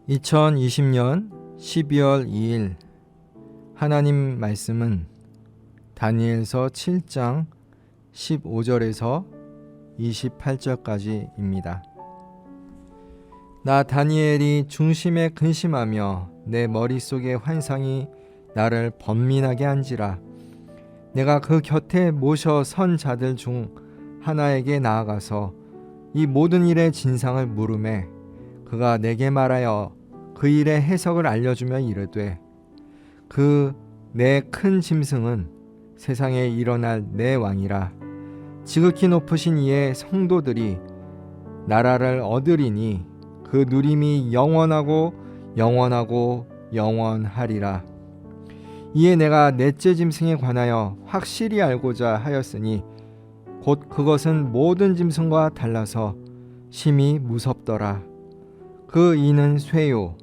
2020년 12월 2일 하나님 말씀은 다니엘서 7장 15절에서 28절까지입니다. 나 다니엘이 중심에 근심하며 내 머릿속의 환상이 나를 번민하게 한지라. 내가 그 곁에 모셔 선 자들 중 하나에게 나아가서 이 모든 일의 진상을 물으매 그가 내게 말하여 그 일의 해석을 알려주며 이르되, 그 내 큰 짐승은 세상에 일어날 내 왕이라. 지극히 높으신 이의 성도들이 나라를 얻으리니 그 누림이 영원하고 영원하고 영원하리라. 이에 내가 넷째 짐승에 관하여 확실히 알고자 하였으니 곧 그것은 모든 짐승과 달라서 심히 무섭더라. 그 이는 쇠요,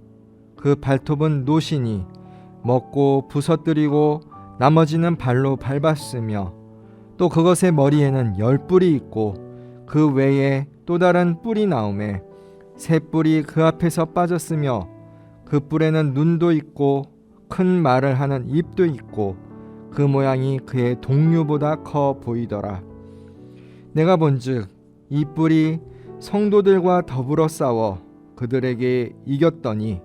그 발톱은 노시니 먹고 부서뜨리고 나머지는 발로 밟았으며, 또 그것의 머리에는 10뿔이 있고 그 외에 또 다른 뿔이 나오매 새 뿔이 그 앞에서 빠졌으며, 그 뿔에는 눈도 있고 큰 말을 하는 입도 있고 그 모양이 그의 동류보다 커 보이더라. 내가 본즉 이 뿔이 성도들과 더불어 싸워 그들에게 이겼더니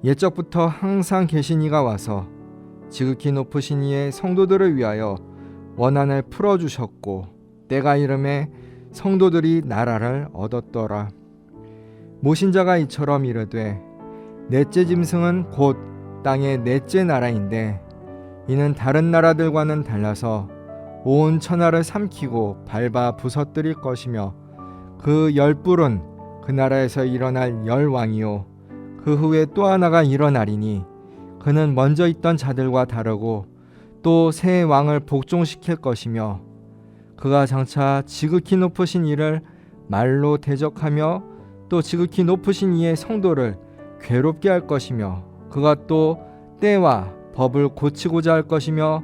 옛적부터 항상 계신 이가 와서 지극히 높으신 이의 성도들을 위하여 원한을 풀어주셨고 때가 이름에 성도들이 나라를 얻었더라. 모신자가 이처럼 이르되, 넷째 짐승은 곧 땅의 넷째 나라인데 이는 다른 나라들과는 달라서 온 천하를 삼키고 밟아 부서뜨릴 것이며, 그 10뿔은 그 나라에서 일어날 10왕이요 그 후에 또 하나가 일어나리니 그는 먼저 있던 자들과 다르고 또 새 왕을 복종시킬 것이며, 그가 장차 지극히 높으신 이를 말로 대적하며 또 지극히 높으신 이의 성도를 괴롭게 할 것이며, 그가 또 때와 법을 고치고자 할 것이며,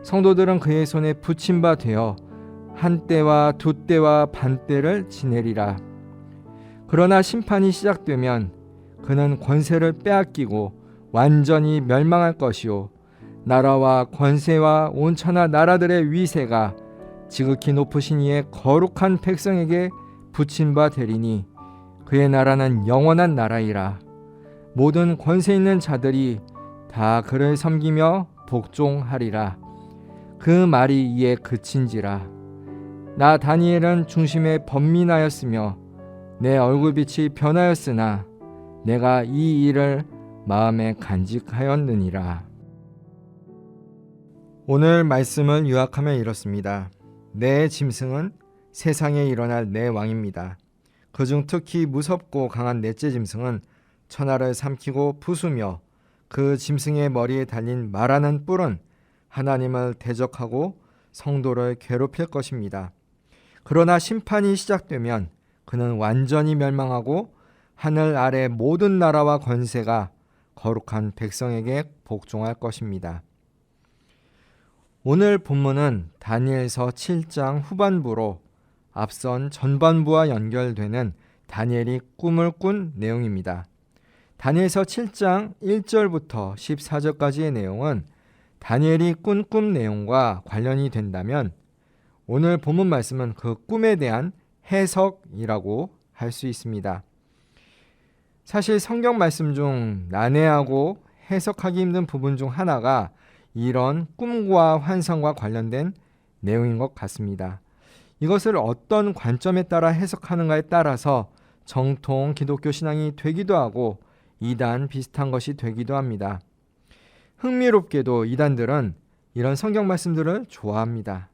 성도들은 그의 손에 붙임 바 되어 한 때와 두 때와 반 때를 지내리라. 그러나 심판이 시작되면 그는 권세를 빼앗기고 완전히 멸망할 것이요 나라와 권세와 온 천하 나라들의 위세가 지극히 높으신 이의 거룩한 백성에게 붙임 바 되리니 그의 나라는 영원한 나라이라. 모든 권세 있는 자들이 다 그를 섬기며 복종하리라. 그 말이 이에 그친지라. 나 다니엘은 중심에 번민하였으며 내 얼굴빛이 변하였으나 내가 이 일을 마음에 간직하였느니라. 오늘 말씀을 요약하면 이렇습니다. 내 짐승은 세상에 일어날 내 왕입니다. 그중 특히 무섭고 강한 넷째 짐승은 천하를 삼키고 부수며, 그 짐승의 머리에 달린 말하는 뿔은 하나님을 대적하고 성도를 괴롭힐 것입니다. 그러나 심판이 시작되면 그는 완전히 멸망하고 하늘 아래 모든 나라와 권세가 거룩한 백성에게 복종할 것입니다. 오늘 본문은 다니엘서 7장 후반부로 앞선 전반부와 연결되는 다니엘이 꿈을 꾼 내용입니다. 다니엘서 7장 1절부터 14절까지의 내용은 다니엘이 꾼 꿈 내용과 관련이 된다면, 오늘 본문 말씀은 그 꿈에 대한 해석이라고 할 수 있습니다. 사실 성경 말씀 중 난해하고 해석하기 힘든 부분 중 하나가 이런 꿈과 환상과 관련된 내용인 것 같습니다. 이것을 어떤 관점에 따라 해석하는가에 따라서 정통 기독교 신앙이 되기도 하고 이단 비슷한 것이 되기도 합니다. 흥미롭게도 이단들은 이런 성경 말씀들을 좋아합니다.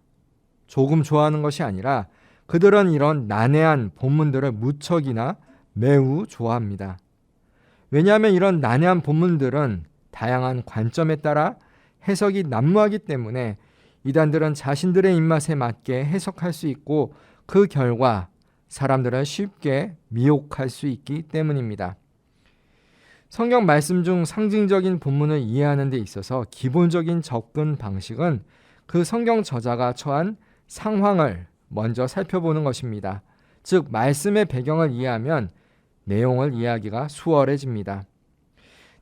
조금 좋아하는 것이 아니라 그들은 이런 난해한 본문들을 무척이나 매우 좋아합니다. 왜냐하면 이런 난해한 본문들은 다양한 관점에 따라 해석이 난무하기 때문에 이단들은 자신들의 입맛에 맞게 해석할 수 있고, 그 결과 사람들을 쉽게 미혹할 수 있기 때문입니다. 성경 말씀 중 상징적인 본문을 이해하는 데 있어서 기본적인 접근 방식은 그 성경 저자가 처한 상황을 먼저 살펴보는 것입니다. 즉 말씀의 배경을 이해하면 내용을 이해하기가 수월해집니다.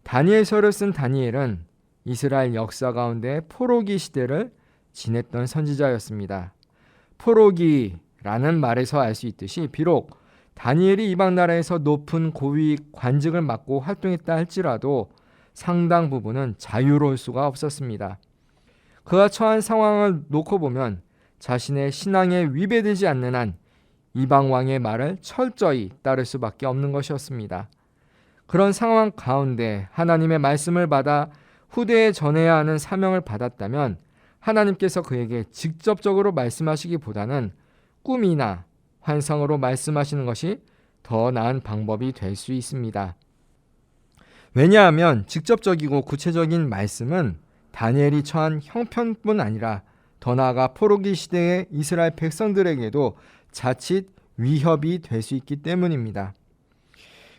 다니엘서를 쓴 다니엘은 이스라엘 역사 가운데 포로기 시대를 지냈던 선지자였습니다. 포로기라는 말에서 알 수 있듯이 비록 다니엘이 이방 나라에서 높은 고위 관직을 맡고 활동했다 할지라도 상당 부분은 자유로울 수가 없었습니다. 그가 처한 상황을 놓고 보면 자신의 신앙에 위배되지 않는 한 이방 왕의 말을 철저히 따를 수밖에 없는 것이었습니다. 그런 상황 가운데 하나님의 말씀을 받아 후대에 전해야 하는 사명을 받았다면 하나님께서 그에게 직접적으로 말씀하시기보다는 꿈이나 환상으로 말씀하시는 것이 더 나은 방법이 될 수 있습니다. 왜냐하면 직접적이고 구체적인 말씀은 다니엘이 처한 형편뿐 아니라 더 나아가 포로기 시대의 이스라엘 백성들에게도 자칫 위협이 될 수 있기 때문입니다.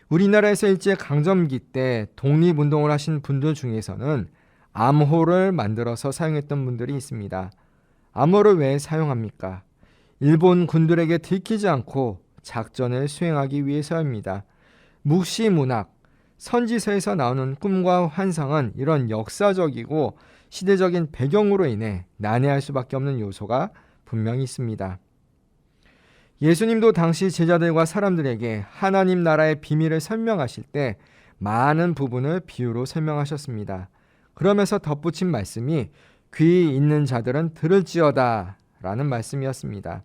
우리나라에서 일제강점기 때 독립운동을 하신 분들 중에서는 암호를 만들어서 사용했던 분들이 있습니다. 암호를 왜 사용합니까? 일본 군들에게 들키지 않고 작전을 수행하기 위해서입니다. 묵시문학, 선지서에서 나오는 꿈과 환상은 이런 역사적이고 시대적인 배경으로 인해 난해할 수밖에 없는 요소가 분명히 있습니다. 예수님도 당시 제자들과 사람들에게 하나님 나라의 비밀을 설명하실 때 많은 부분을 비유로 설명하셨습니다. 그러면서 덧붙인 말씀이 귀 있는 자들은 들을지어다 라는 말씀이었습니다.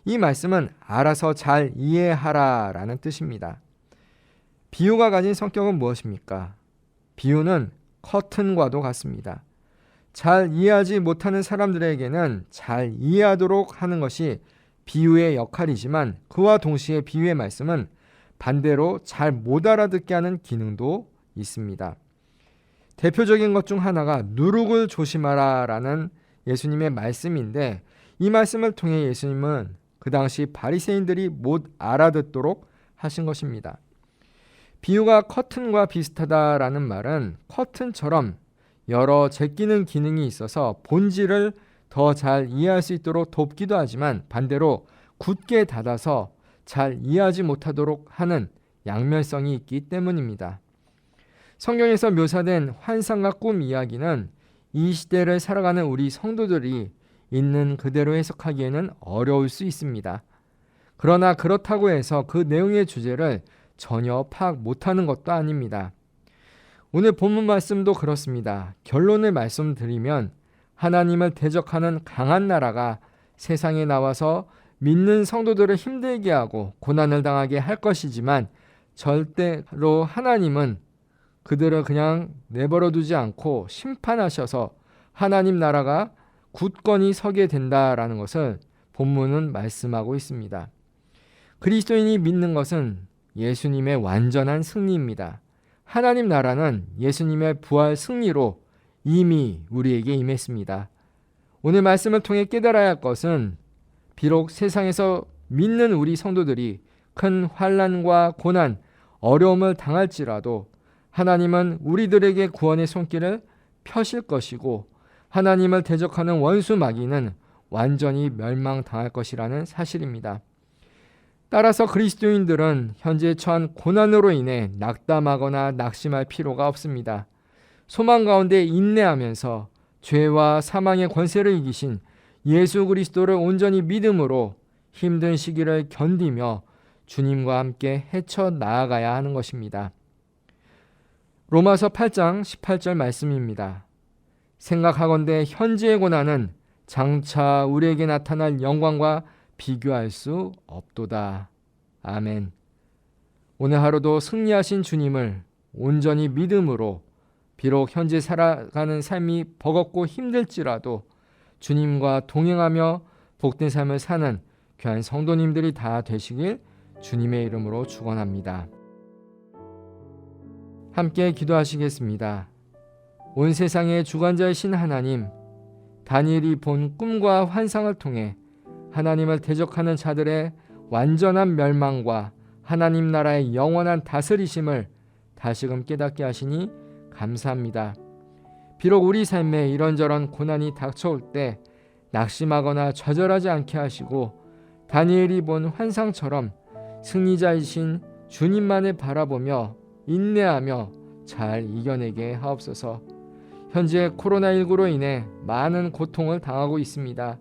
이 말씀은 알아서 잘 이해하라 라는 뜻입니다. 비유가 가진 성격은 무엇입니까? 비유는 커튼과도 같습니다. 잘 이해하지 못하는 사람들에게는 잘 이해하도록 하는 것이 비유의 역할이지만 그와 동시에 비유의 말씀은 반대로 잘 못 알아듣게 하는 기능도 있습니다. 대표적인 것 중 하나가 누룩을 조심하라 라는 예수님의 말씀인데 이 말씀을 통해 예수님은 그 당시 바리새인들이 못 알아듣도록 하신 것입니다. 비유가 커튼과 비슷하다라는 말은 커튼처럼 여러 제끼는 기능이 있어서 본질을 더 잘 이해할 수 있도록 돕기도 하지만 반대로 굳게 닫아서 잘 이해하지 못하도록 하는 양면성이 있기 때문입니다. 성경에서 묘사된 환상과 꿈 이야기는 이 시대를 살아가는 우리 성도들이 있는 그대로 해석하기에는 어려울 수 있습니다. 그러나 그렇다고 해서 그 내용의 주제를 전혀 파악 못하는 것도 아닙니다. 오늘 본문 말씀도 그렇습니다. 결론을 말씀드리면 하나님을 대적하는 강한 나라가 세상에 나와서 믿는 성도들을 힘들게 하고 고난을 당하게 할 것이지만 절대로 하나님은 그들을 그냥 내버려 두지 않고 심판하셔서 하나님 나라가 굳건히 서게 된다라는 것을 본문은 말씀하고 있습니다. 그리스도인이 믿는 것은 예수님의 완전한 승리입니다. 하나님 나라는 예수님의 부활 승리로 이미 우리에게 임했습니다. 오늘 말씀을 통해 깨달아야 할 것은 비록 세상에서 믿는 우리 성도들이 큰 환난과 고난, 어려움을 당할지라도 하나님은 우리들에게 구원의 손길을 펴실 것이고 하나님을 대적하는 원수 마귀는 완전히 멸망당할 것이라는 사실입니다. 따라서 그리스도인들은 현재 처한 고난으로 인해 낙담하거나 낙심할 필요가 없습니다. 소망 가운데 인내하면서 죄와 사망의 권세를 이기신 예수 그리스도를 온전히 믿음으로 힘든 시기를 견디며 주님과 함께 헤쳐나아가야 하는 것입니다. 로마서 8장 18절 말씀입니다. 생각하건대 현재의 고난은 장차 우리에게 나타날 영광과 비교할 수 없도다. 아멘. 오늘 하루도 승리하신 주님을 온전히 믿음으로 비록 현재 살아가는 삶이 버겁고 힘들지라도 주님과 동행하며 복된 삶을 사는 귀한 성도님들이 다 되시길 주님의 이름으로 축원합니다. 함께 기도하시겠습니다. 온 세상의 주관자이신 하나님, 다니엘이 본 꿈과 환상을 통해 하나님을 대적하는 자들의 완전한 멸망과 하나님 나라의 영원한 다스리심을 다시금 깨닫게 하시니 감사합니다. 비록 우리 삶에 이런저런 고난이 닥쳐올 때 낙심하거나 좌절하지 않게 하시고 다니엘이 본 환상처럼 승리자이신 주님만을 바라보며 인내하며 잘 이겨내게 하옵소서. 현재 코로나19로 인해 많은 고통을 당하고 있습니다.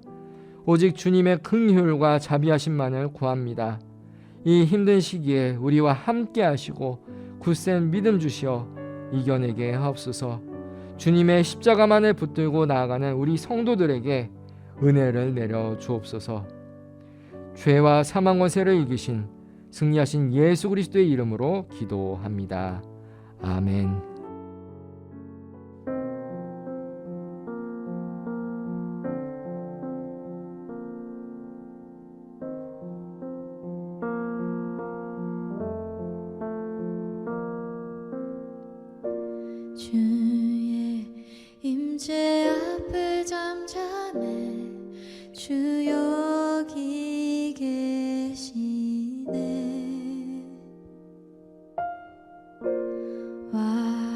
오직 주님의 긍휼과 자비하심만을 구합니다. 이 힘든 시기에 우리와 함께 하시고 굳센 믿음 주시어 이겨내게 하옵소서. 주님의 십자가만을 붙들고 나아가는 우리 성도들에게 은혜를 내려 주옵소서. 죄와 사망 권세를 이기신 승리하신 예수 그리스도의 이름으로 기도합니다. 아멘. 주의 임재 앞을 잠잠해 주 여기 계시네. 와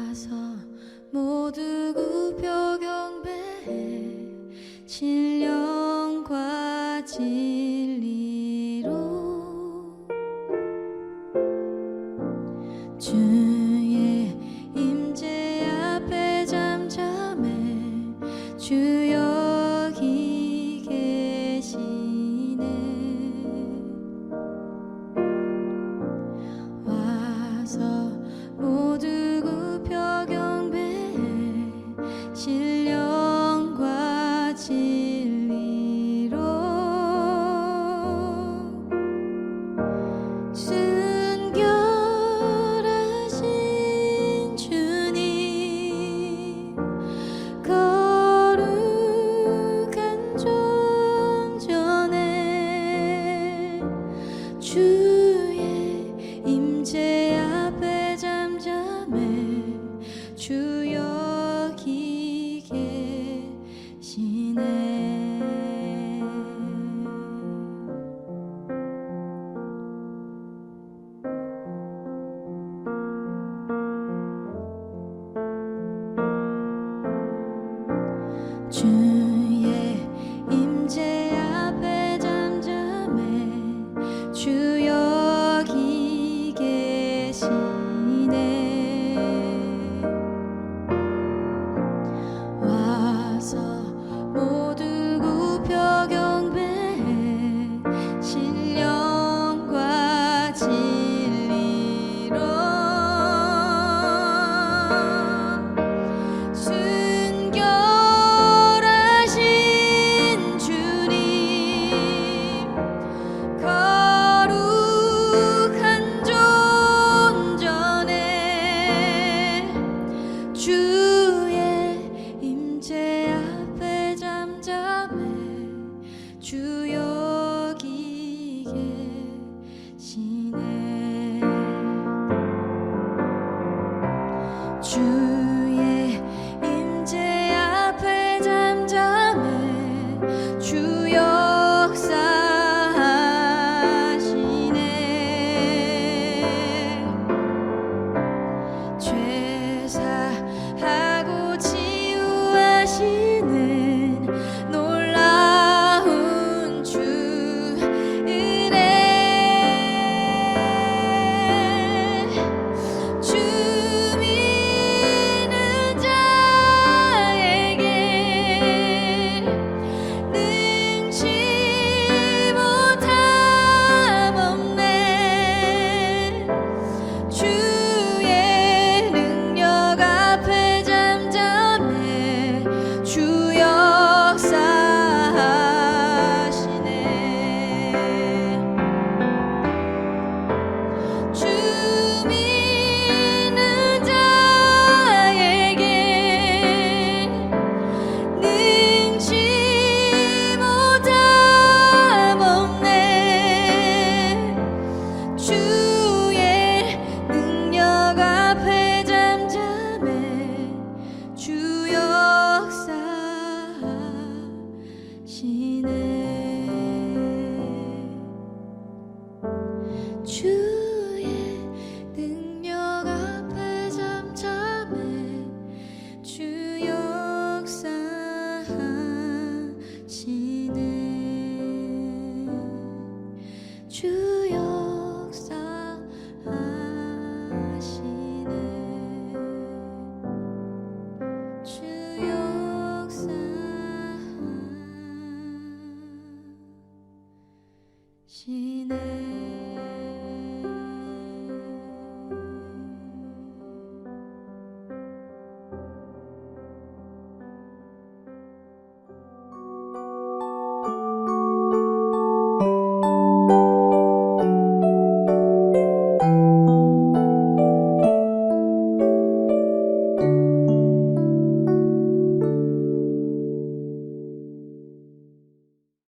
계시네